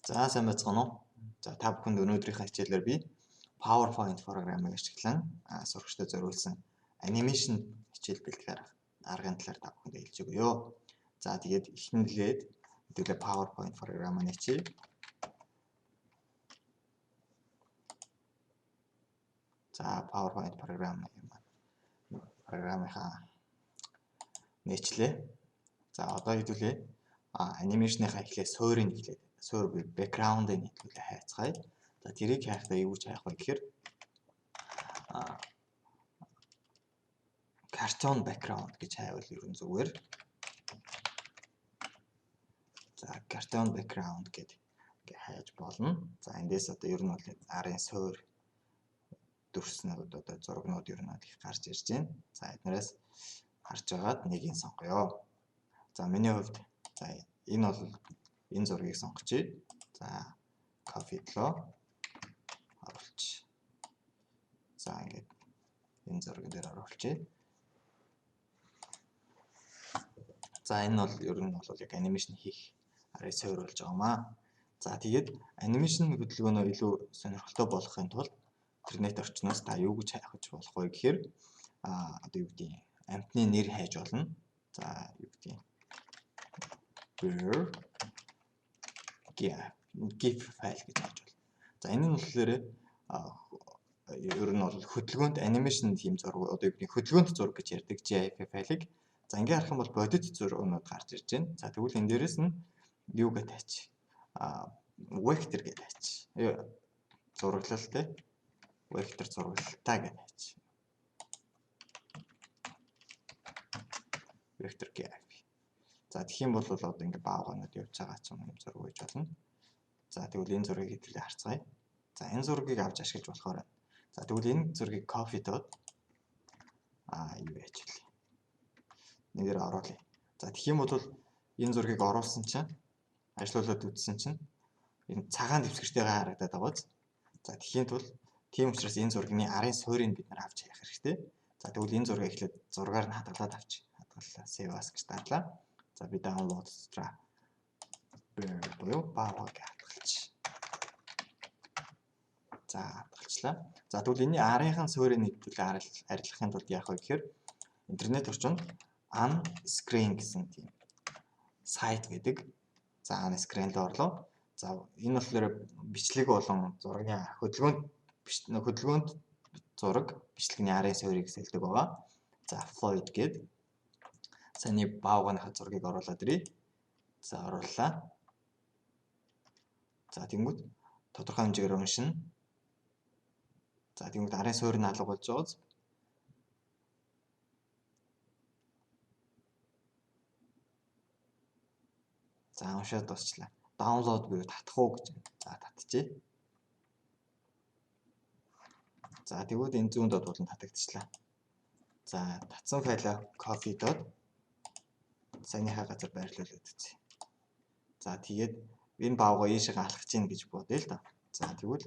За сайн байцгаана уу? За та бүхэнд өнөөдрийнхөө хичээлээр би PowerPoint програмыг ашиглан сурагчдад зориулсан анимашн хичээл бэлтгэх аргын талаар та бүхэнд хэлж өгье. За тэгээд эхнэлээд хэдүүлээ PowerPoint програмыг нэчээ. За PowerPoint програмынхаа нэчлээ. За одоо хэдүүлээ анимашныхаа эхлээ суурийг хэлээд суур background-ыг нэтлүүлээ хайцгаая. За тэрийг хайхдаа юу гэж хайх вэ гэхээр cartoon background гэж хайвал ерөн зүгээр. За cartoon background гэдэг хайж болно. За эндээс одоо ер нь бол арын суур дүрснүүд одоо зурагнууд ер нь их гарч ирж байна. За эднээс харж байгаад нэгийг сонгоё. За миний хувьд за энэ бол энэ зургийг сонгочих. За copy лөө оруулж. За ингээд энэ зураг дээр оруулчих. За энэ бол ер нь бол яг анимашн хийх арай суур болж байгаамаа. За тэгээд анимашн хөдөлгөөнөө илүү сонирхолтой болгохын тулд интернет орчноос та юу гэж хайх болох вэ гэхээр одоо юу гэдэг амтны нэр хайж болно. За юу гэдэг GIF файл гэж хайж болно. За энэ нь болохоор ер нь бол хөдөлгөөнт анимашн тийм зураг одоо юу гэдэг хөдөлгөөнт зураг гэж ярьдаг GIF файлыг. За ингээ харах юм бол бодит зургууд гарч ирж байна. За тэгвэл энэ дээрэс нь юу гэж таач vector гэж таач. Зураглалтай vector зурагтай гэж таач. Vector GIF. За тэгэх юм бол одоо ингээ баагаанууд явж байгаа ч юм зураг байж болно. За тэгвэл энэ зургийг хэвлээ харцгаая. За энэ зургийг авч ашиглаж болохоор за тэгвэл энэ зургийг copy доод юу яаж вэ? Нэгээр оруулъя. За тэгэх юм бол энэ зургийг оруулсан чинь ажлуулаад үзсэн чинь энэ цагаан дэвсгэртэйгээ харагдаад байгаа биз. За тэгхийн тулд тийм учраас энэ зургийн арын суурийг бид нар авч явах хэрэгтэй. За тэгвэл энэ зургийг эхлээд зургаар нь хадгалаад авчих. Хадгаллаа. Save as гэж дадлаа. За би download extra буюу бааваа гэж хадгалж. За хадгалчлаа. За тэгвэл энэ арийнхын суурийг нэвтрүүлээ арилгахын тулд яах вэ гэхээр интернет орчинд unscreen гэсэн тийм сайт гэдэг. За unscreen руу орлоо. За энэ болохоор бичлэг болон зургийн хөдөлгөөнт зураг бичлэгний арын суурийг сэлдэг байгаа. За Floyd гэдэг. Саний баавганыхаа зургийг оруулаад ирье. За орууллаа. За тэнгууд тодорхой хэмжээгээр уншина. За тэнгууд арын суурь нь алга болж байгааз. За уншаад дуусчлаа. Download буюу татах уу гэж. За татчихъя. За тэгвэл энэ зүүн доод болон татагдчихлаа. За татсан файлаа copy доод саяныхаа газар байрлуулад үзье. За тэгээд энэ баавгаа ийшээ алхаж гин гэж бодъё л да. За тэгвэл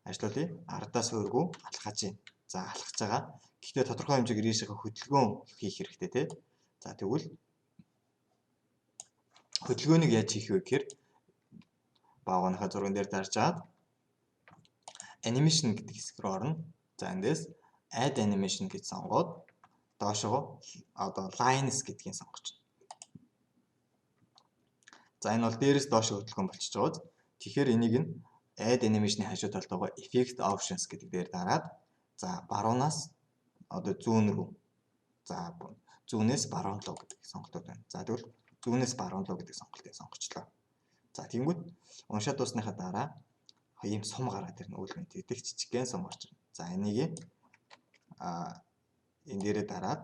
ажлуулъя. Ардаа суургүй алхаж гин. За алхаж байгаа. Гэхдээ тодорхой хэмжээгээр ийшээ хөдөлгөөн хийх хэрэгтэй те. За тэгвэл хөдөлгөөнийг яаж хийх вэ гэхээр баавганыхаа зурган дээр дарж аваад animation гэдэг хэсэг рүү орно. За эндээс add animation гэж сонгоод доошоо одоо lines гэдгийг сонгож. За энэ бол дээрээс доош хөдөлгөөн болчихж байгаа. Тэгэхээр энийг нь add animation-ы хажуу талд байгаа effect options гэдэг дээр дараад за баруунаас одоо зүүн рүү за зүүнээс баруун руу гэдэг сонголтууд байна. За тэгвэл зүүнээс баруун руу гэдэг сонголтыг сонгочлоо. За тэнгууд уншаад дуусныхаа дараа ийм сум гараад ирнэ. Үүлгэн тэгдэг жижигхэн сум гарч ирнэ. За энийг энэ дээрээ дараад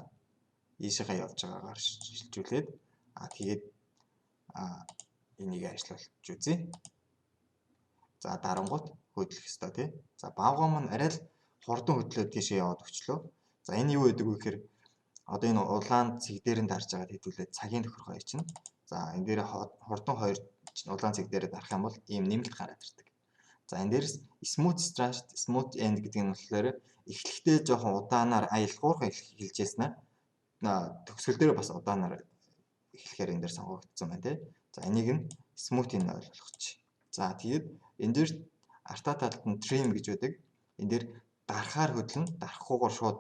ийшээгээ явж байгаагаар шилжүүлээд тэгээд энийг ажиллуулж үзье. За дарангуут хөдлөх ёстой тий. За баавган маань арай л хурдан хөдлөөд тийшээ яваад өчлөө. За энэ юу гэдэг вэ гэхээр одоо энэ улаан цэг дээр нь дарж байгаа хэдүүлээ цагийн тохиргоо чинь. За энэ дээр хурдан хоёр улаан цэг дээр дарах юм бол ийм нэмэлт гараад ирдэг. За энэ дээрс smooth start, smooth end гэдэг нь болохоор эхлэхдээ жоохон удаанаар аялгуурхан хэлжээснэ. Төгсгөл дээр бас удаанаар эхлэхээр энэ дээр сонгогдсон байна тий. За энийг нь smooth-ийг ойлгох чи. За тэгээд энэ дээр артаа талд нь trim гэж байдаг. Энэ дээр дарахаар хөдлөн, дарахгүйгээр шууд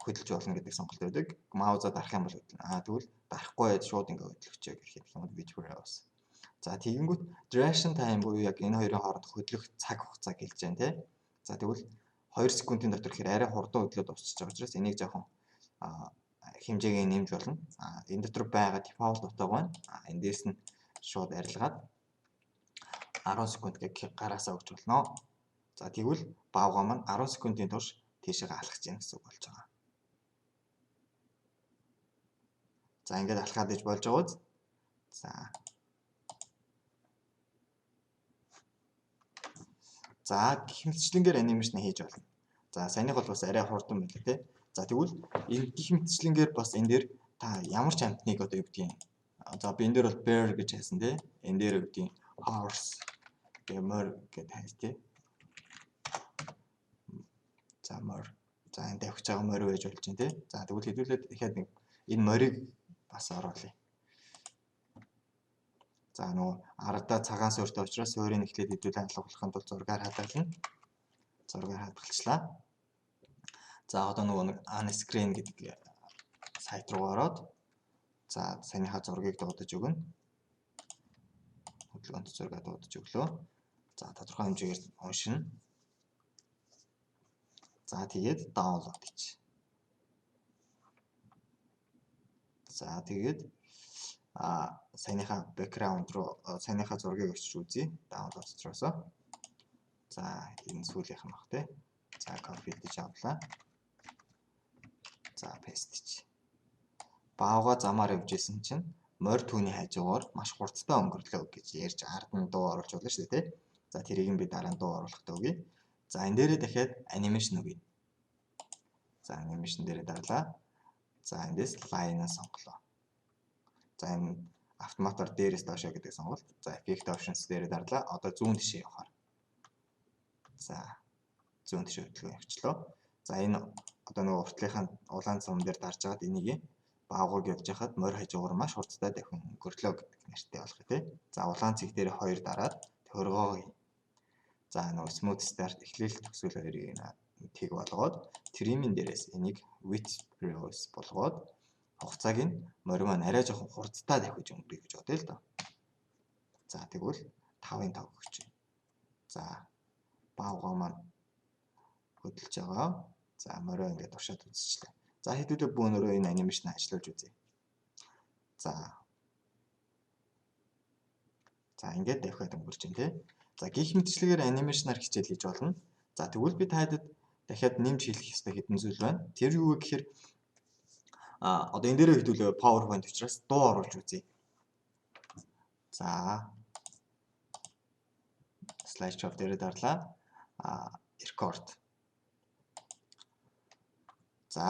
хөдөлж болно гэдэг сонголт байдаг. Маузаа дарах юм бол хөдлөн. Тэгвэл дарахгүй шууд ингээ хөдлөгчөө гэх юм бол which browse. За тэгэнгүүт duration time буюу яг энэ хоёрын хооронд хөдлөх цаг хугацааг хэлж байна те. За тэгвэл 2 секундын дотор гэхээр арай хурдан хөдлөө дуусчих байгаа учраас энийг жоохон хэмжээгээ нэмж болно. Энэ дотор байгаа default утга байна. Эндээс нь шууд арилгаад 10 секунд гэх гараасаа өгч болно. За тэгвэл баавга маань 10 секундын турш тийшээ алхаж яах гэсэн үг болж байгаа. За ингээд алхаад иж болж байгаа үз. За гэх мэтчлэнгээр анимашн хийж болно. За саяных бол бас арай хурдан байлаа тий. За тэгвэл энэ гих мэтчлэнгээр бас энэ дээр та ямар ч амьтныг одоо юу гэдгийг за би энэ дээр бол bear гэж хайсан тий. Энэ дээр юу гэдгийг horse гэмээр гэж хайс тий. За мор. За энэ тавьж байгаа морь байж болж байна тий. За тэгвэл хэдүүлээд дахиад нэг энэ морийг бас оруулъя. За нөгөө ардаа цагаан суурьтай учраас суурийг эхлээд хэдүүлээ алгуулахын тулд зургаар хадгална. Зургаар хадгалчлаа. За одоо нөгөө нэг unscreen гэдэг сайт руу ороод за саяныхаа зургийг дуудаж өгнө. Хөдөлгөөнт зургаа дуудаж өглөө. За тодорхой хэмжээгээр уншина. За тэгээд download хийчих. За тэгээд саяныхаа background руу саяныхаа зургийг очиж үзье. Download дотроос. За энэ сүүлийнх нь баг тий. За copy хийж авлаа. За paste хийж. Баавга замаар явж исэн чинь морь түүний хажуугаар маш хурдтай өнгөрлөө гэж ярьж ард нь дуу оруулж болно шүү дээ тий. За тэрийг би дараа нь дуу оруулахдаа өгье. За энэ дээрээ дахиад animation өгье. За animation дээрээ дарлаа. За эндээс line-а сонголоо. За энэ автоматар дээрээс доошоо гэдэг сонголт. За effect options дээрээ дарлаа. Одоо зүүн тишээ явахаар. За зүүн тишээ хөдөлгөөн явуулчлаа. За энэ одоо нөгөө уртлынхаа улаан цам дээр дарж байгаад энийг баавгыг явж хахад морь хажуугаар маш хурдтай дахин өнгөрлөө гэдэг нэртэй болох тий. За улаан цэг дээр 2 дараад тохиргоо. За нөгөө smooth start эхлэл төгсгөл хоёрыг тэг болгоод trim-ийн дээрээс энийг width browse болгоод хугацааг нь морь маань арай жоохон хурдтай давхиж өнгөрье гэж бодъё л доо. За тэгвэл 5-ын 5 өгч. За баавга маань хөдөлж байгаа. За морь ингээд уршаад үзчихлээ. За хэдүүлээ бөөнөрөө энэ анимашн ажиллуулж үзье. За ингээд давхиад өнгөрч байна тий. За гих мэтчлэгээр анимашнаар хичээл хийж болно. За тэгвэл би таадаг дахиад нэмж хэлэх ёстой хэдэн зүйл байна. Тэр юу вэ гэхээр одоо энэ дээрээ хэдүүлээ PowerPoint учраас дуу оруулж үзье. За slideshow дээрээ дарлаа. Record. За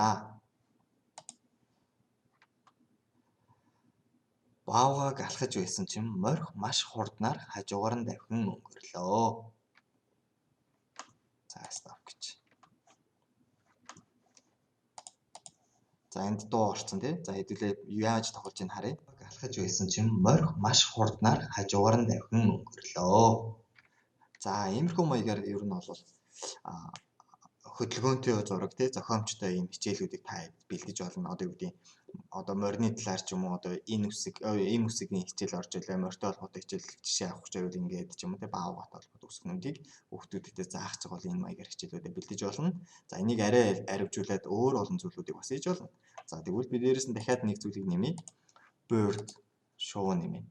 баавгаг алхаж байсан чинь морь маш хурднаар хажуугаар нь давхин өнгөрлөө. За stop гэж. За энд дуу орсон тий. За хэдүүлээ яаж тоглож ийн харъя. Алхаж байсан чинь морь маш хурднаар хажуугаар нь давхин өнгөрлөө. За иймэрхүү маягаар ер нь бол хөдөлгөөнтэй зураг тий зохиомжтой ийм хичээлүүдийг та бэлдэж болно. Одоо юу гэдэг одоо морины талаар ч юм уу одоо энэ үсгийн хичээл орж илээ морьтой холбоотой хичээл жишээ авах гэж байвал ингээд ч юм уу тий баавгатай холбоотой үсгнүүдийг хүүхдүүдэд заах гэж бол энэ маягаар хичээлүүдэд бэлдэж болно. За энийг арай аривжуулаад өөр олон зүйлүүдийг бас хийж болно. За тэгвэл би дээрээс нь дахиад нэг зүйлийг нэмье. Bird show нэмье.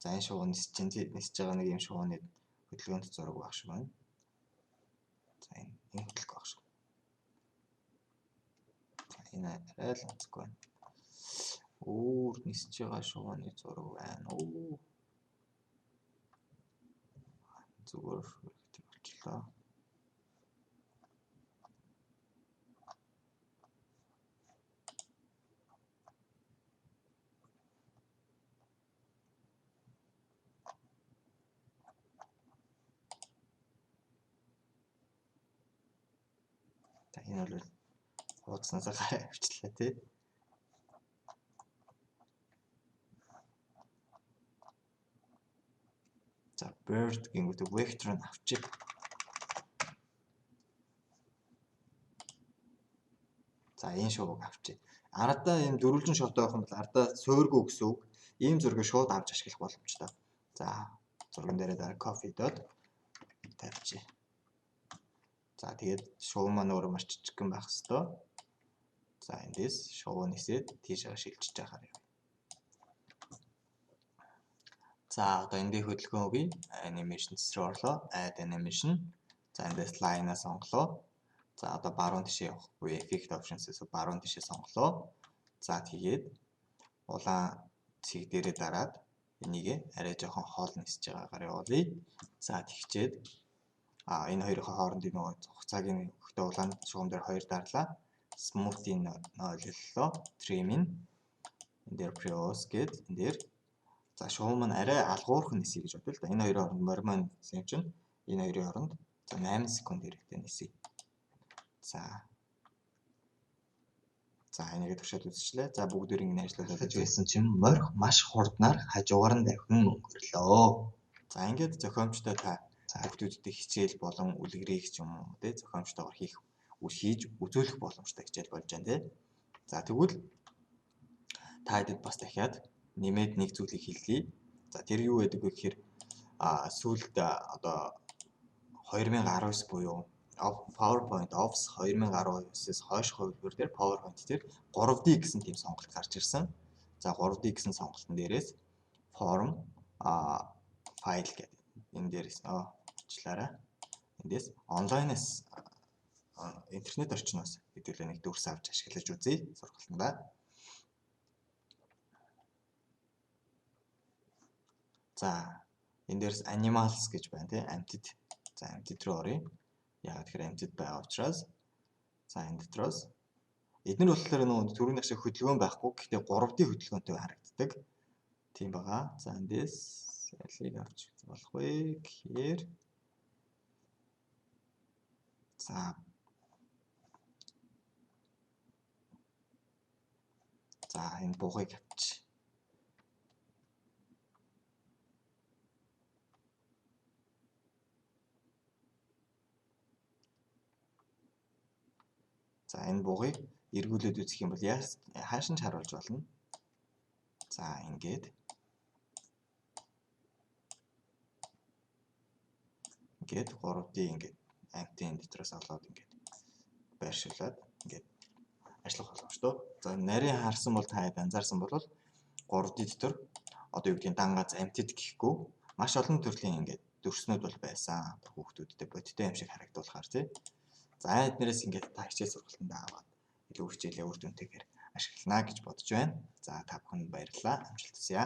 За энэ шоу нисэж байгаа нэг юм шоуны хөдөлгөөнт зураг баг шиг байна. За энэ хөдөлгөөн баг шиг. За энэ арай л онцгүй байна. Өөр нисэж байгаа шоуны зураг байна. Зүгээр болчихлоо. Энэ бол хуудснаас гараа авчлаа тий. За bird гингүүт vector нь авчиг. За энэ шувууг авчиг. Ардаа ийм дөрвөлжин шот байх юм бол ардаа суургүй гэсэн үг. Ийм зургийг шууд авч ашиглах боломжтой. За зурган дээрээ дараа coffee дот тавьчих. За тэгээд шувуу маань өөрөө маш жижигхэн байх хэвээр. За эндээс шувуу нисээд тийшээ шилжиж байгаа юм. За одоо эндээ хөдөлгөөн өгье. Animation руу орлоо. Add animation. За эндээс line-аа сонголоо. За одоо баруун тишээ явах буюу effect options-ээс баруун тишээ сонголоо. За тэгээд улаан цэг дээрээ дараад энийг арай жоохон хоол нисэж байгаагаар явуулъя. За тэгчээд энэ хоёрын хоорондын нөгөө хугацаагийн өгтөө улаан шугам дээр хоёр дарлаа. Smoothie нөлөөллөө. Trim энэ дээр previous гээд энэ дээр за шугам маань арай алгуурхан нисэе гэж бодлоо л да. Энэ хоёрын хооронд мормон нисэх юм чинь энэ хоёрын хооронд за 8 секунд хэрэгтэй нисэе. За энийг туршаад үзчихлээ. За бүгдээрээ ингэ ажиллуулаад байсан чинь морх маш хурднаар хажуугаар нь давхин өнгөрлөө. За ингээд зохиомжтой та хүүхдүүдтэй хичээл болон үлгэрийг ч юм уу тий зохиомжтойгоор хийж үзүүлэх боломжтой хичээл болж байна тий. За тэгвэл та хэдэд бас дахиад нэмээд нэг зүйлийг хэлье. За тэр юу гэдэг вэ гэхээр сүүлд одоо 2019 буюу PowerPoint Office 2019-с хойш хувилбар дээр PowerPoint дээр 3D гэсэн тийм сонголт гарч ирсэн. За 3D гэсэн сонголтын дээрээс form файл гэдэг энэ дээрээс очлаарай. Эндээс онлайнаас интернет орчноос хэдүүлээ нэг дүрс авч ашиглаж үзье сургалтандаа. За энэ дээрс animals гэж байна тий амьтад. За амьтад руу оръё. Яг тэгэхээр амьтад байгаа учраас за энэ дотроос эдгээр болохоор нөгөө түрүүний шиг хөдөлгөөн байхгүй гэхдээ 3D хөдөлгөөнтэй харагддаг. Тийм байгаа. За эндээс ялыг авч болох вэ гэхээр за энэ бугыг авчих. За энэ бугыг эргүүлээд үзэх юм бол хааш нь харуулж болно. За ингээд 3D ингээд амтын дотроос олоод ингээд байршуулад ингээд ажиллах боломжтой. За нарийн харсан бол та хэд анзаарсан бол 3D дотор одоо юу гэдгийг дангац амтд гэхгүй маш олон төрлийн ингээд дүрснүүд бол байсан. Хүүхдүүдтэй бодиттой юм шиг харагдуулахаар тий. За эднэрээс ингээд та хичээл сургалтанд аваад илүү хичээлээ үр дүнтэйгээр ашиглана гэж бодож байна. За та бүхэнд баярлалаа. Амжилт хүсье.